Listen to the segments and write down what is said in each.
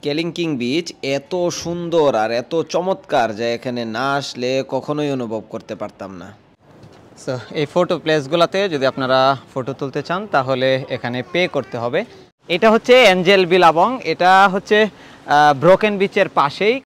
কেলিংকিং beach এত সুন্দর আর এত চমৎকার যে এখানে না আসলে কখনোই অনুভব করতে পারতাম না। সো এই ফটো প্লেসগুলোতে যদি আপনারা ফটো তুলতে চান তাহলে এখানে পে করতে হবে। এটা হচ্ছে এঞ্জেল বিলাবং, এটা হচ্ছে ব্রোকেন বিচের পাশেই।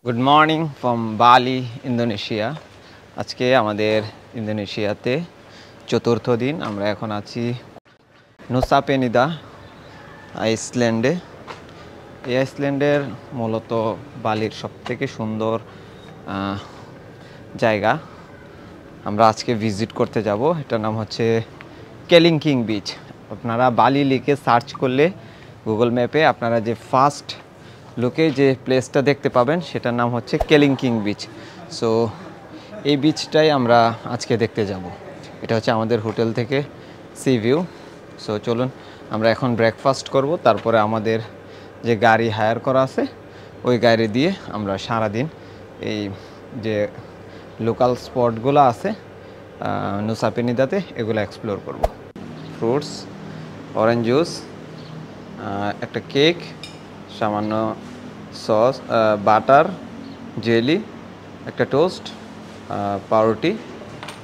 গুড মর্নিং ফ্রম বালি, ইন্দোনেশিয়া। আজকে আমাদের ইন্দোনেশিয়াতে চতুর্থ দিন। আমরা এখন আছি নুসা পেনিদা আইসল্যান্ডে। এই আইসল্যান্ডের মূলত বালির সবথেকে সুন্দর জায়গা আমরা আজকে ভিজিট করতে যাব। এটার নাম হচ্ছে কেলিংকিং বিচ। আপনারা বালি লিখে সার্চ করলে গুগল ম্যাপে আপনারা যে ফার্স্ট লুকে যে প্লেসটা দেখতে পাবেন সেটার নাম হচ্ছে কেলিংকিং বিচ। সো এই বিচটাই আমরা আজকে দেখতে যাব। এটা হচ্ছে আমাদের হোটেল থেকে সি ভিউ। সো চলুন আমরা এখন ব্রেকফাস্ট করব, তারপরে আমাদের যে গাড়ি হায়ার করা আছে ওই গাড়ি দিয়ে আমরা সারাদিন এই যে লোকাল স্পটগুলো আছে নুসা পেনিদাতে এগুলো এক্সপ্লোর করব। ফ্রুটস, অরেঞ্জ জুস, একটা কেক, সামান্য সস, বাটার, জেলি, একটা টোস্ট, পাউরুটি।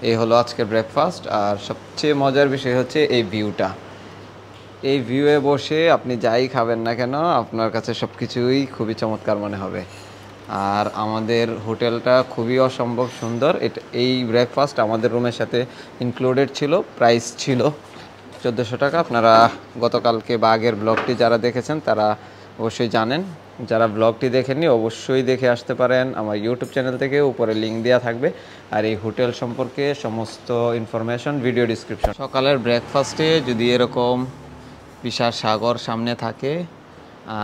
এই হলো আজকের ব্রেকফাস্ট। আর সবচেয়ে মজার বিষয় হচ্ছে এই ভিউটা। এই ভিউয়ে বসে আপনি যাই খাবেন না কেন আপনার কাছে সব কিছুই খুবই চমৎকার মনে হবে। আর আমাদের হোটেলটা খুবই অসম্ভব সুন্দর। এই ব্রেকফাস্ট আমাদের রুমের সাথে ইনক্লুডেড ছিল, প্রাইস ছিল 1400 টাকা। আপনারা গতকালকে বা আগের ব্লগটি যারা দেখেছেন তারা অবশ্যই জানেন। যারা ব্লগটি দেখেননি অবশ্যই দেখে আসতে পারেন আমার ইউটিউব চ্যানেল থেকে, উপরে লিঙ্ক দেওয়া থাকবে। আর এই হোটেল সম্পর্কে সমস্ত ইনফরমেশন ভিডিও ডিসক্রিপশন। সকালের ব্রেকফাস্টে যদি এরকম বিশাল সাগর সামনে থাকে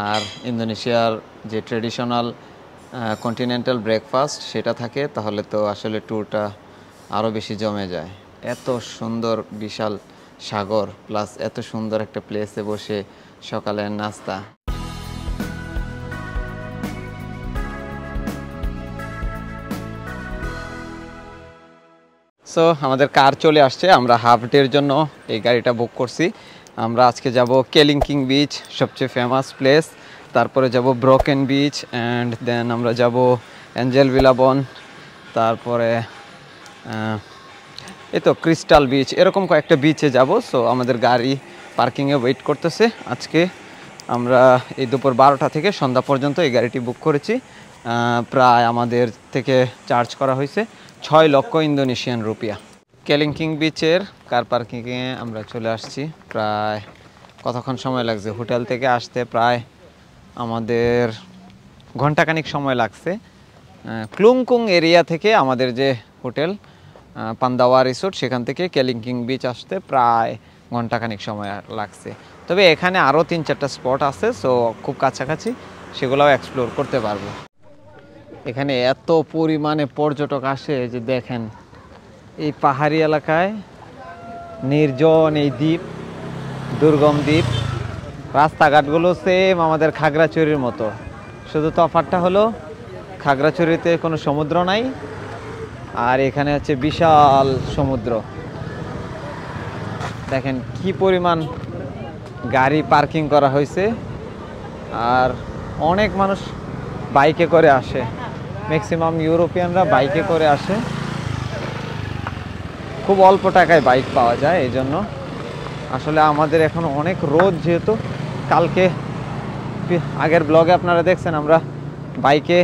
আর ইন্দোনেশিয়ার যে ট্রেডিশনাল কন্টিনেন্টাল ব্রেকফাস্ট সেটা থাকে তাহলে তো আসলে ট্যুরটা আরও বেশি জমে যায়। এত সুন্দর বিশাল সাগর প্লাস এত সুন্দর একটা প্লেসে বসে সকালের নাস্তা। সো আমাদের কার চলে আসছে, আমরা হাফ ডের জন্য এই গাড়িটা বুক করছি। আমরা আজকে যাব কেলিংকিং বিচ, সবচেয়ে ফেমাস প্লেস, তারপরে যাব ব্রোকেন বিচ অ্যান্ড দেন আমরা যাব এঞ্জেল বিলাবন, তারপরে এই তো ক্রিস্টাল বিচ, এরকম কয়েকটা বিচে যাব। সো আমাদের গাড়ি পার্কিংয়ে ওয়েট করতেছে। আজকে আমরা এই দুপুর 12টা থেকে সন্ধ্যা পর্যন্ত এই গাড়িটি বুক করেছি। প্রায় আমাদের থেকে চার্জ করা হয়েছে 6 লক্ষ ইন্দোনেশিয়ান রুপিয়া। কেলিংকিং বিচের কার পার্কিংয়ে আমরা চলে আসছি। প্রায় কতক্ষণ সময় লাগছে হোটেল থেকে আসতে? প্রায় আমাদের ঘন্টাখানিক সময় লাগছে। ক্লুংকুং এরিয়া থেকে আমাদের যে হোটেল পান্দাওয়া রিসোর্ট সেখান থেকে কেলিংকিং বিচ আসতে প্রায় ঘন্টাখানিক সময় লাগছে। তবে এখানে আরও 3-4টা স্পট আছে, সো খুব কাছাকাছি, সেগুলোও এক্সপ্লোর করতে পারবো। এখানে এত পরিমাণে পর্যটক আসে যে দেখেন এই পাহাড়ি এলাকায় নির্জন এই দ্বীপ, দুর্গম দ্বীপ, রাস্তাঘাটগুলো সেম আমাদের খাগড়াছড়ির মতো, শুধু তফাৎটা হলো খাগড়াছড়িতে কোনো সমুদ্র নাই আর এখানে হচ্ছে বিশাল সমুদ্র। দেখেন কি পরিমাণ গাড়ি পার্কিং করা হয়েছে আর অনেক মানুষ বাইকে করে আসে, ম্যাক্সিমাম ইউরোপিয়ানরা বাইকে করে আসে। খুব অল্প টাকায় বাইক পাওয়া যায়, এই জন্য আসলে আমাদের এখন অনেক রোদ, যেহেতু কালকে আগের ব্লগে আপনারা দেখছেন আমরা বাইকে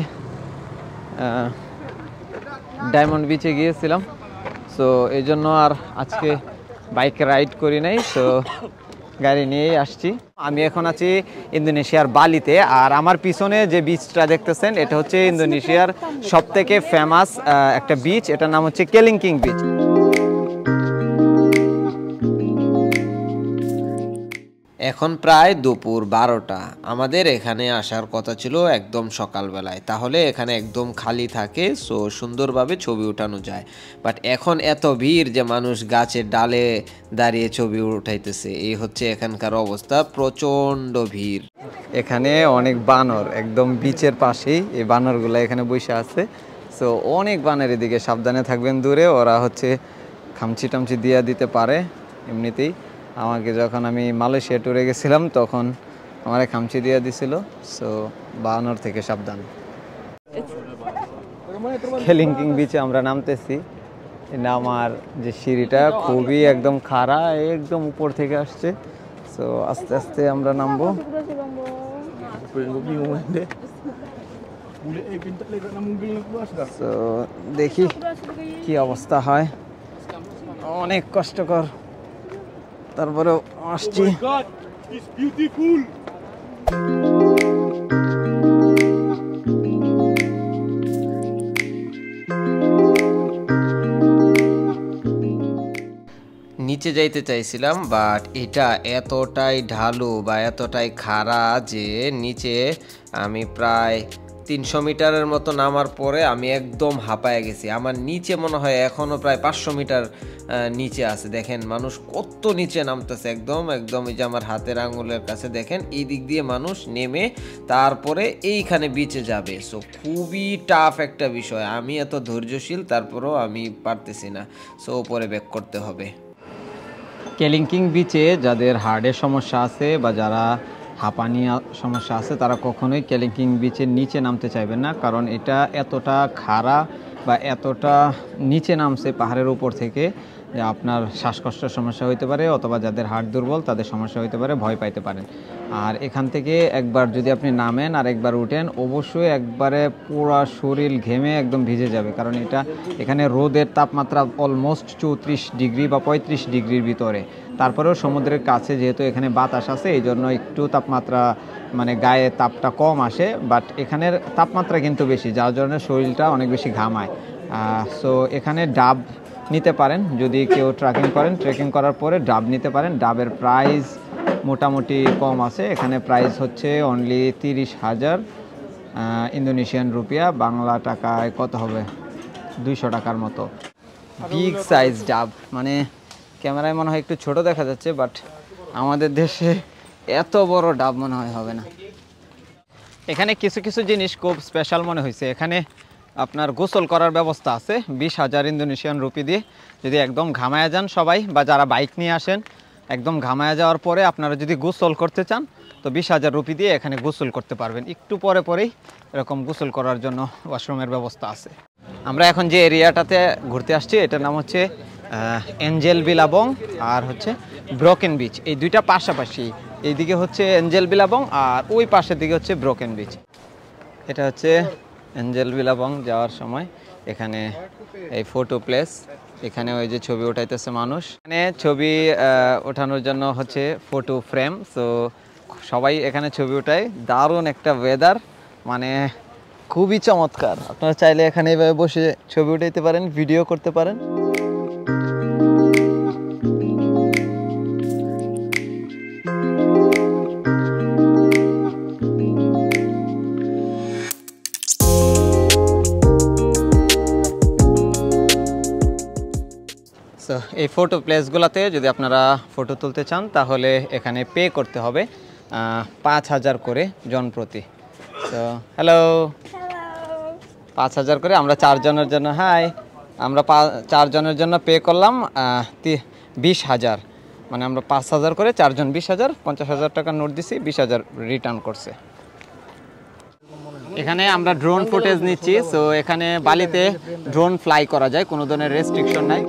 ডায়মন্ড বিচে গিয়েছিলাম। সো এই জন্য আর আজকে বাইকে রাইড করি নাই, সো গাড়ি নিয়েই আসছি। আমি এখন আছি ইন্দোনেশিয়ার বালিতে, আর আমার পিছনে যে বিচটা দেখতেছেন এটা হচ্ছে ইন্দোনেশিয়ার সবথেকে ফেমাস একটা বিচ, এটার নাম হচ্ছে কেলিংকিং বিচ। এখন প্রায় দুপুর 12টা। আমাদের এখানে আসার কথা ছিল একদম সকালবেলায়, তাহলে এখানে একদম খালি থাকে, সো সুন্দরভাবে ছবি উঠানো যায়। বাট এখন এত ভিড় যে মানুষ গাছের ডালে দাঁড়িয়ে ছবি উঠাইতেছে, এই হচ্ছে এখানকার অবস্থা, প্রচণ্ড ভিড়। এখানে অনেক বানর, একদম বিচের পাশেই এই বানরগুলো এখানে বসে আছে। সো অনেক বানর, এদিকে সাবধানে থাকবেন, দূরে ওরা হচ্ছে খামচি টামচি দিয়ে দিতে পারে এমনিতেই। আমাকে যখন আমি মালয়েশিয়া ট্যুরে গেছিলাম তখন আমার খামচি দিয়ে দিছিল। সো বানর থেকে সাবধান। কেলিংকিং বিচে আমরা নামতেছি। নামার যে সিঁড়িটা খুবই একদম খাড়া, একদম উপর থেকে আসছে। সো আস্তে আস্তে আমরা নামবো। তো দেখি কি অবস্থা হয়, অনেক কষ্টকর, তারপরেও আসছি। নিচে যাইতে চাইছিলাম, বাট এটা এতটাই ঢালু বা এতটাই খাড়া যে নিচে আমি প্রায় 300 মিটারের মতো নামার পরে আমি একদম হাঁপায়ে গেছি। আমার নিচে মনে হয় এখনও প্রায় 500 মিটার নিচে আছে। দেখেন মানুষ কত নিচে নামতেছে, একদম একদম এই যে আমার হাতের আঙুলের কাছে দেখেন, এই দিক দিয়ে মানুষ নেমে তারপরে এইখানে বিচে যাবে। সো খুবই টাফ একটা বিষয়, আমি এত ধৈর্যশীল তারপরেও আমি পারতেছি না। সো উপরে ব্যাক করতে হবে। কেলিংকিং বিচে যাদের হার্টের সমস্যা আছে বা যারা হাঁপানি সমস্যা আছে তারা কখনোই কেলিংকিং বিচের নিচে নামতে চাইবেন না, কারণ এটা এতটা খাড়া বা এতটা নিচে নামছে পাহাড়ের উপর থেকে যে আপনার শ্বাসকষ্টের সমস্যা হইতে পারে, অথবা যাদের হার্ট দুর্বল তাদের সমস্যা হইতে পারে, ভয় পাইতে পারেন। আর এখান থেকে একবার যদি আপনি নামেন আর একবার উঠেন, অবশ্যই একবারে পুরো শরীর ঘেমে একদম ভিজে যাবে, কারণ এখানে রোদের তাপমাত্রা অলমোস্ট 34 ডিগ্রি বা 35 ডিগ্রির ভিতরে। তারপরেও সমুদ্রের কাছে যেহেতু এখানে বাতাস আছে, এই জন্য একটু তাপমাত্রা মানে গায়ে তাপটা কম আসে, বাট এখানের তাপমাত্রা কিন্তু বেশি, যার জন্য শরীরটা অনেক বেশি ঘামায়। সো এখানে ডাব নিতে পারেন, যদি কেউ ট্রেকিং করার পরে ডাব নিতে পারেন। ডাবের প্রাইস মোটামুটি কম আছে, এখানে প্রাইস হচ্ছে অনলি 30,000 ইন্দোনেশিয়ান রুপিয়া, বাংলা টাকায় কত হবে, 200 টাকার মতো। বিগ সাইজ ডাব, মানে ক্যামেরায় মনে হয় একটু ছোট দেখা যাচ্ছে, বাট আমাদের দেশে এত বড় ডাব মনে হয় হবে না। এখানে কিছু কিছু জিনিস খুব স্পেশাল মনে হয়েছে। এখানে আপনার গোসল করার ব্যবস্থা আছে 20,000 ইন্দোনেশিয়ান রুপি দিয়ে। যদি একদম ঘামায়া যান সবাই, বা যারা বাইক নিয়ে আসেন, একদম ঘামায়া যাওয়ার পরে আপনারা যদি গোসল করতে চান তো 20,000 রুপি দিয়ে এখানে গোসল করতে পারবেন। একটু পরে পরেই এরকম গোসল করার জন্য ওয়াশরুমের ব্যবস্থা আছে। আমরা এখন যে এরিয়াটাতে ঘুরতে আসছি এটার নাম হচ্ছে এঞ্জেল বিলাবং আর হচ্ছে ব্রোকেন বিচ। এই দুইটা পাশাপাশি, এইদিকে হচ্ছে এঞ্জেল বিলাবং আর ওই পাশের দিকে হচ্ছে ব্রোকেন বিচ। এটা হচ্ছে এঞ্জেল বিলাবং যাওয়ার সময় এখানে এই ফটো প্লেস, এখানে ওই যে ছবি ওঠাইতেছে মানুষ, এখানে ছবি ওঠানোর জন্য হচ্ছে ফটো ফ্রেম। সো সবাই এখানে ছবি ওঠায়, দারুণ একটা ওয়েদার, মানে খুবই চমৎকার। আপনারা চাইলে এখানে এইভাবে বসে ছবি উঠাইতে পারেন, ভিডিও করতে পারেন। সো এই ফটো প্লেসগুলোতে যদি আপনারা ফটো তুলতে চান তাহলে এখানে পে করতে হবে 5,000 করে জন প্রতি। তো হ্যালো, 5,000 করে আমরা 4 জনের জন্য, হাই, আমরা 4 জনের জন্য পে করলাম 20,000, মানে আমরা 5,000 করে 4 জন 20,000, 50,000 টাকা নোট দিছি, 20,000 রিটার্ন করছে। এখানে আমরা ড্রোন ফুটেজ নিচ্ছি। সো এখানে বালিতে ড্রোন ফ্লাই করা যায়, কোনো ধরনের রেস্ট্রিকশন নাই।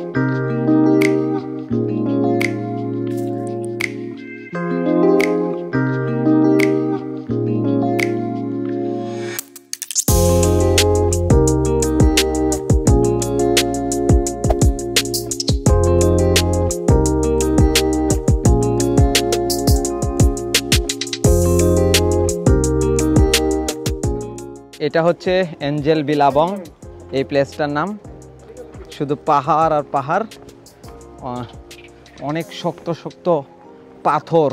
এটা হচ্ছে এঞ্জেল বিলাবং, এই প্লেসটার নাম। শুধু পাহাড় আর পাহাড়, অনেক শক্ত শক্ত পাথর,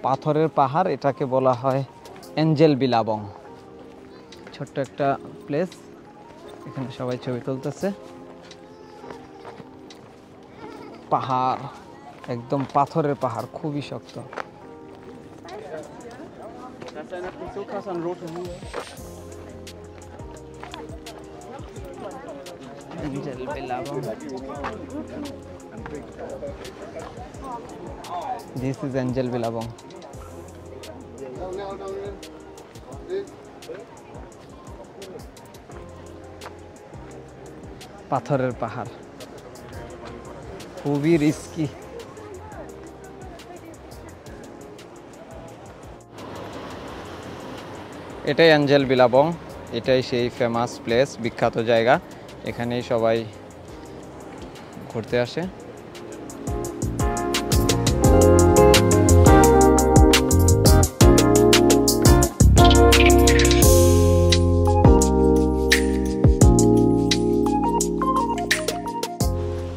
পাথরের পাহাড়, এটাকে বলা হয় এঞ্জেল বিলাবং। ছোট্ট একটা প্লেস, এখানে সবাই ছবি তুলতেছে। পাহাড়, একদম পাথরের পাহাড়, খুবই শক্ত। Angel বিলাবং। This is Angel Billabong. পাথরের পাহাড়, খুবই রিস্কি। এটাই অ্যাঞ্জেল বিলাবং, এটাই সেই ফেমাস প্লেস, বিখ্যাত জায়গা। এখানেই সবাই ঘুরতে আসে।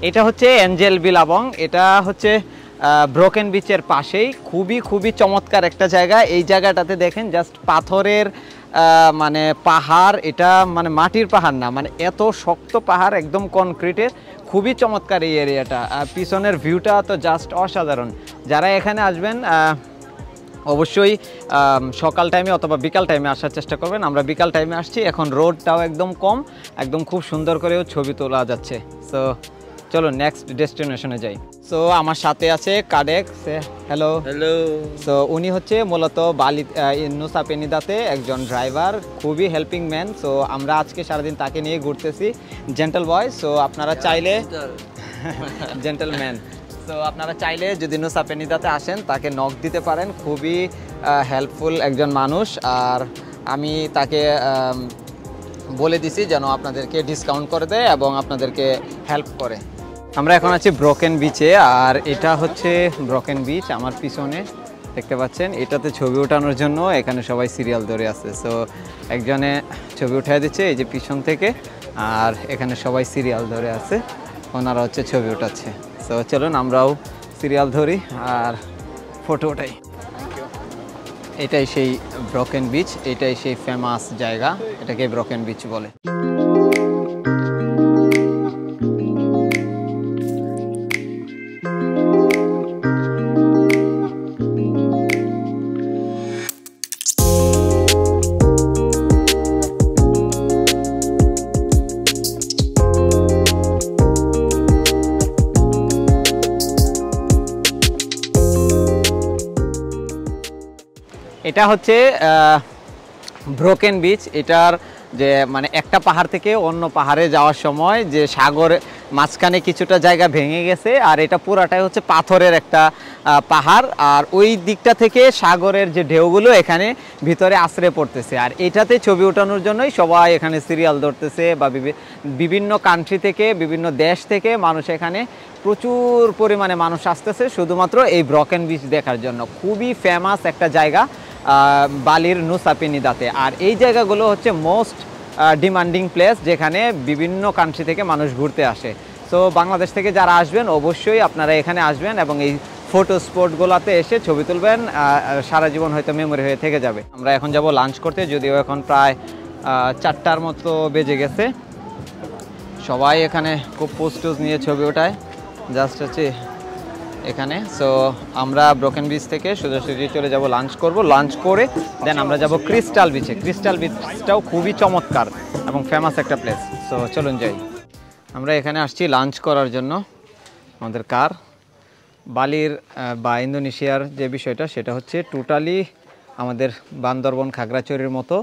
এটা হচ্ছে এঞ্জেল বিলাবং, এটা হচ্ছে ব্রোকেন বিচের পাশেই। খুবই চমৎকার একটা জায়গা। এই জায়গাটাতে দেখেন জাস্ট পাথরের মানে পাহাড়, এটা মানে মাটির পাহাড় না, মানে এত শক্ত পাহাড়, একদম কনক্রিটের। খুবই চমৎকার এই এরিয়াটা। পিছনের ভিউটা তো জাস্ট অসাধারণ। যারা এখানে আসবেন অবশ্যই সকাল টাইমে অথবা বিকাল টাইমে আসার চেষ্টা করবেন। আমরা বিকাল টাইমে আসছি, এখন রোডটাও একদম কম, একদম খুব সুন্দর করেও ছবি তোলা যাচ্ছে। সো চলো নেক্সট ডেস্টিনেশনে যাই। সো আমার সাথে আছে কাডেক। হ্যালো। হ্যালো। সো উনি হচ্ছে মূলত বালি নুসা পেনিদাতে একজন ড্রাইভার, খুবই হেল্পিং ম্যান। সো আমরা আজকে সারাদিন তাকে নিয়ে ঘুরতেছি। জেন্টল বয়। সো আপনারা চাইলে জেন্টলম্যান। তো আপনারা চাইলে যদি নুসা পেনিদাতে আসেন তাকে নক দিতে পারেন, খুবই হেল্পফুল একজন মানুষ। আর আমি তাকে বলে দিছি যেন আপনাদেরকে ডিসকাউন্ট করে দেয় এবং আপনাদেরকে হেল্প করে। আমরা এখন আছি ব্রোকেন বিচে, আর এটা হচ্ছে ব্রোকেন বিচ। আমার পিছনে দেখতে পাচ্ছেন, এটাতে ছবি ওঠানোর জন্য এখানে সবাই সিরিয়াল ধরে আছে। সো একজনে ছবি উঠিয়ে দিচ্ছে এই যে পিছন থেকে, আর এখানে সবাই সিরিয়াল ধরে আছে, ওনারা হচ্ছে ছবি উঠাচ্ছে। তো চলুন আমরাও সিরিয়াল ধরি আর ফটো ওঠাই। এটাই সেই ব্রোকেন বিচ, এটাই সেই ফেমাস জায়গা, এটাকে ব্রোকেন বিচ বলে। এটা হচ্ছে ব্রোকেন বিচ। এটার যে মানে একটা পাহাড় থেকে অন্য পাহাড়ে যাওয়ার সময় যে সাগর মাঝখানে কিছুটা জায়গা ভেঙে গেছে, আর এটা পুরাটাই হচ্ছে পাথরের একটা পাহাড়। আর ওই দিকটা থেকে সাগরের যে ঢেউগুলো এখানে ভিতরে আশ্রয় পড়তেছে, আর এটাতে ছবি ওঠানোর জন্যই সবাই এখানে সিরিয়াল ধরতেছে। বা বিভিন্ন কান্ট্রি থেকে, বিভিন্ন দেশ থেকে মানুষ এখানে প্রচুর পরিমাণে মানুষ আসতেছে শুধুমাত্র এই ব্রোকেন বিচ দেখার জন্য। খুবই ফেমাস একটা জায়গা বালির নুসা পেনিদাতে। আর এই জায়গাগুলো হচ্ছে মোস্ট ডিমান্ডিং প্লেস, যেখানে বিভিন্ন কান্ট্রি থেকে মানুষ ঘুরতে আসে। সো বাংলাদেশ থেকে যারা আসবেন অবশ্যই আপনারা এখানে আসবেন এবং এই ফটো স্পটগুলোতে এসে ছবি তুলবেন, সারা জীবন হয়তো মেমোরি হয়ে থেকে যাবে। আমরা এখন যাব লাঞ্চ করতে, যদিও এখন প্রায় 4টার মতো বেজে গেছে। সবাই এখানে খুব পোস্টোজ নিয়ে ছবি ওঠায় জাস্ট হচ্ছে এখানে। সো আমরা ব্রোকেন বিচ থেকে সোজাসুজি চলে যাব লাঞ্চ করব। লাঞ্চ করে দেন আমরা যাব ক্রিস্টাল বিচে। ক্রিস্টাল বিচটাও খুবই চমৎকার এবং ফেমাস একটা প্লেস। সো চলুন যাই। আমরা এখানে আসছি লাঞ্চ করার জন্য। আমাদের কার বালির বা ইন্দোনেশিয়ার যে বিষয়টা সেটা হচ্ছে টোটালি আমাদের বান্দরবন খাগড়াছড়ির মতো,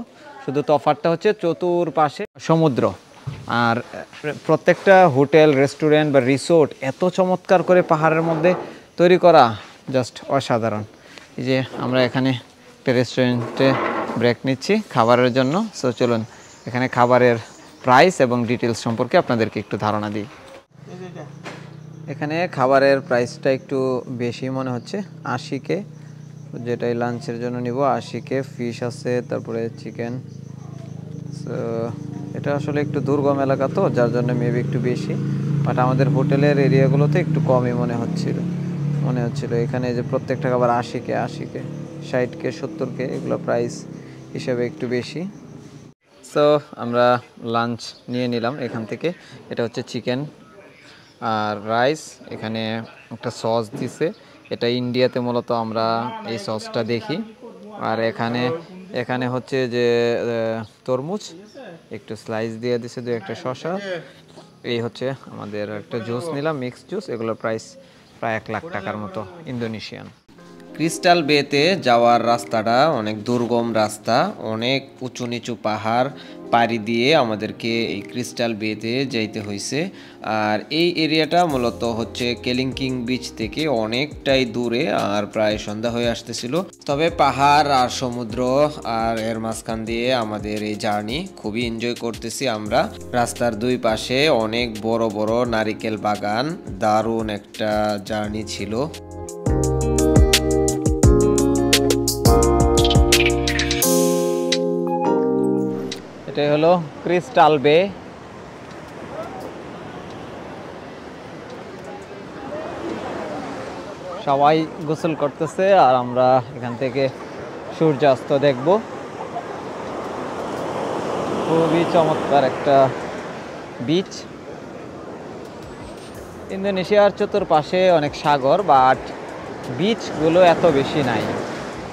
শুধু তফাৎটা হচ্ছে চতুর্পাশে সমুদ্র। আর প্রত্যেকটা হোটেল, রেস্টুরেন্ট বা রিসোর্ট এত চমৎকার করে পাহাড়ের মধ্যে তৈরি করা, জাস্ট অসাধারণ। এই যে আমরা এখানে একটা রেস্টুরেন্টে ব্রেক নিচ্ছি খাবারের জন্য। সো চলুন এখানে খাবারের প্রাইস এবং ডিটেলস সম্পর্কে আপনাদেরকে একটু ধারণা দিই। এখানে খাবারের প্রাইসটা একটু বেশি মনে হচ্ছে, 80K, যেটাই লাঞ্চের জন্য নিব। 80K ফিশ আছে, তারপরে চিকেন। সো এটা আসলে একটু দুর্গম এলাকা তো, যার জন্য মেবি একটু বেশি, বাট আমাদের হোটেলের এরিয়াগুলোতে একটু কমই মনে হচ্ছিল। মনে হচ্ছিল। এখানে যে প্রত্যেকটা খাবার 80 কে 60 কে 70 কে, এগুলো প্রাইস হিসেবে একটু বেশি। সো আমরা লাঞ্চ নিয়ে নিলাম এখান থেকে। এটা হচ্ছে চিকেন আর রাইস, এখানে একটা সস দিছে, এটা ইন্ডিয়াতে মূলত আমরা এই সসটা দেখি। আর এখানে এখানে হচ্ছে যে তরমুজ একটু স্লাইস দিয়ে দিছে, একটা শসা। এই হচ্ছে আমাদের একটা জুস নিলাম, মিক্স জুস। এগুলোর প্রাইস প্রায় 1 লাখ টাকার মতো ইন্দোনেশিয়ান। ক্রিস্টাল বেতে যাওয়ার রাস্তাটা অনেক দুর্গম রাস্তা, অনেক উঁচু নিচু পাহাড় পাড়ি দিয়ে আমাদেরকে এই ক্রিস্টাল বেতে যাইতে হয়েছে। আর এই এরিয়াটা মূলত হচ্ছে কেলিংকিং বিচ থেকে অনেকটাই দূরে, আর প্রায় সন্ধ্যা হয়ে আসতেছিল। তবে পাহাড় আর সমুদ্র আর এর মাঝখান দিয়ে আমাদের এই জার্নি খুবই এনজয় করতেছি আমরা। রাস্তার দুই পাশে অনেক বড় বড় নারিকেল বাগান, দারুণ একটা জার্নি ছিল। এটাই হলো ক্রিস্টাল বে। সবাই গোসল করতেছে আর আমরা এখান থেকে সূর্যাস্ত দেখব। খুবই চমৎকার একটা বিচ। ইন্দোনেশিয়ার চতুর্পাশে অনেক সাগর, বাট বিচগুলো এত বেশি নাই,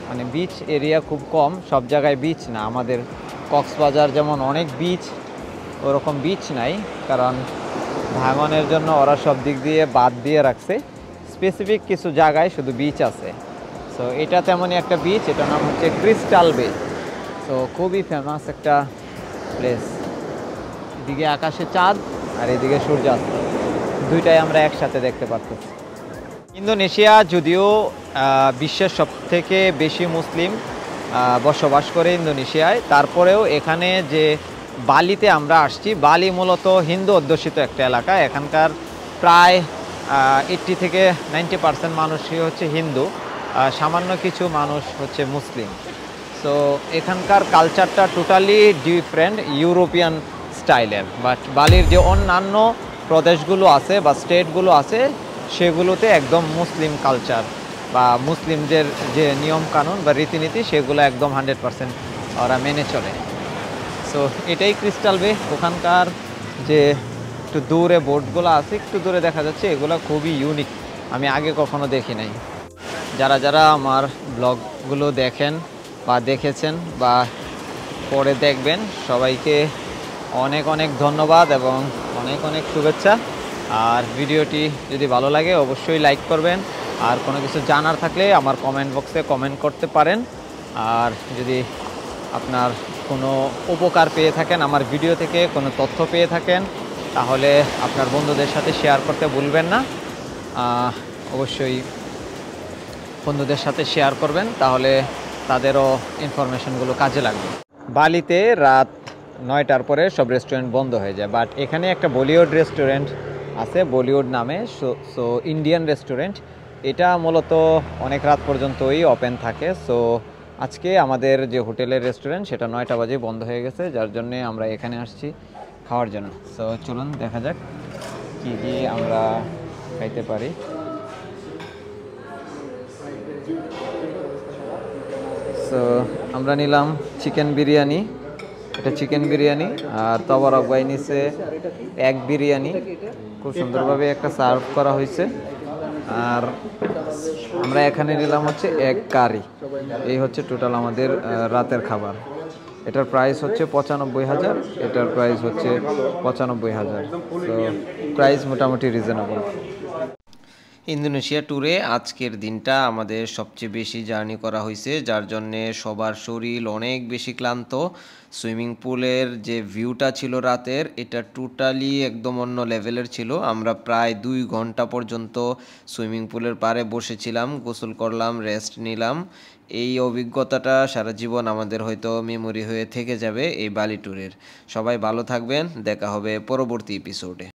মানে বিচ এরিয়া খুব কম, সব জায়গায় বিচ না। আমাদের কক্সবাজার যেমন অনেক বিচ, ওরকম বিচ নাই, কারণ ভাঙনের জন্য ওরা সব দিক দিয়ে বাদ দিয়ে রাখছে। স্পেসিফিক কিছু জায়গায় শুধু বিচ আছে। সো এটা তেমনই একটা বিচ, এটার নাম হচ্ছে ক্রিস্টাল বে। সো খুবই ফেমাস একটা প্লেস। এদিকে আকাশে চাঁদ আর এদিকে সূর্যাস্ত, দুইটাই আমরা একসাথে দেখতে পাচ্ছি। ইন্দোনেশিয়া যদিও বিশ্বের সবথেকে বেশি মুসলিম বসবাস করে ইন্দোনেশিয়ায়, তারপরেও এখানে যে বালিতে আমরা আসছি, বালি মূলত হিন্দু অধ্যুষিত একটা এলাকা। এখানকার প্রায় 80 থেকে 90% মানুষই হচ্ছে হিন্দু, সামান্য কিছু মানুষ হচ্ছে মুসলিম। সো এখানকার কালচারটা টোটালি ডিফারেন্ট, ইউরোপিয়ান স্টাইলের। বাট বালির যে অন্যান্য প্রদেশগুলো আছে বা স্টেটগুলো আছে, সেগুলোতে একদম মুসলিম কালচার বা মুসলিমদের যে নিয়মকানুন বা রীতিনীতি, সেগুলো একদম 100% ওরা মেনে চলে। সো এটাই ক্রিস্টাল বে। ওখানকার যে একটু দূরে বোটগুলো আছে, একটু দূরে দেখা যাচ্ছে, এগুলো খুবই ইউনিক, আমি আগে কখনো দেখি নাই। যারা যারা আমার ব্লগগুলো দেখেন বা দেখেছেন বা পরে দেখবেন, সবাইকে অনেক অনেক ধন্যবাদ এবং অনেক অনেক শুভেচ্ছা। আর ভিডিওটি যদি ভালো লাগে অবশ্যই লাইক করবেন। আর কোনো কিছু জানার থাকলে আমার কমেন্ট বক্সে কমেন্ট করতে পারেন। আর যদি আপনার কোনো উপকার পেয়ে থাকেন, আমার ভিডিও থেকে কোনো তথ্য পেয়ে থাকেন, তাহলে আপনার বন্ধুদের সাথে শেয়ার করতে ভুলবেন না। অবশ্যই বন্ধুদের সাথে শেয়ার করবেন, তাহলে তাদেরও ইনফরমেশনগুলো কাজে লাগবে। বালিতে রাত 9টার পরে সব রেস্টুরেন্ট বন্ধ হয়ে যায়, বাট এখানে একটা বলিউড রেস্টুরেন্ট আছে, বলিউড নামে। সো ইন্ডিয়ান রেস্টুরেন্ট, এটা মূলত অনেক রাত পর্যন্তই ওপেন থাকে। সো আজকে আমাদের যে হোটেলের রেস্টুরেন্ট, সেটা 9টা বাজে বন্ধ হয়ে গেছে, যার জন্যে আমরা এখানে আসছি খাওয়ার জন্য। সো চলুন দেখা যাক কী কী আমরা খাইতে পারি। সো আমরা নিলাম চিকেন বিরিয়ানি, এটা চিকেন বিরিয়ানি। আর তবরক ভাই নিছে এগ বিরিয়ানি, খুব সুন্দরভাবে একটা সার্ভ করা হয়েছে। আর আমরা এখানে নিলাম হচ্ছে এগ কারি। এই হচ্ছে টোটাল আমাদের রাতের খাবার। এটার প্রাইস হচ্ছে 95,000, এটার প্রাইস হচ্ছে 95,000। তো প্রাইস মোটামুটি রিজনেবল। ইন্দোনেশিয়া ট্যুরে আজকের দিনটা আমাদের সবচেয়ে বেশি জার্নি করা হয়েছে, যার জন্যে সবার শরীর অনেক বেশি ক্লান্ত। সুইমিং পুলের যে ভিউটা ছিল রাতের, এটা টোটালি একদম অন্য লেভেলের ছিল। আমরা প্রায় 2 ঘন্টা পর্যন্ত সুইমিং পুলের পাড়ে বসেছিলাম, গোসল করলাম, রেস্ট নিলাম। এই অভিজ্ঞতাটা সারা জীবন আমাদের হয়তো মেমোরি হয়ে থেকে যাবে এই বালি ট্যুরের। সবাই ভালো থাকবেন, দেখা হবে পরবর্তী এপিসোডে।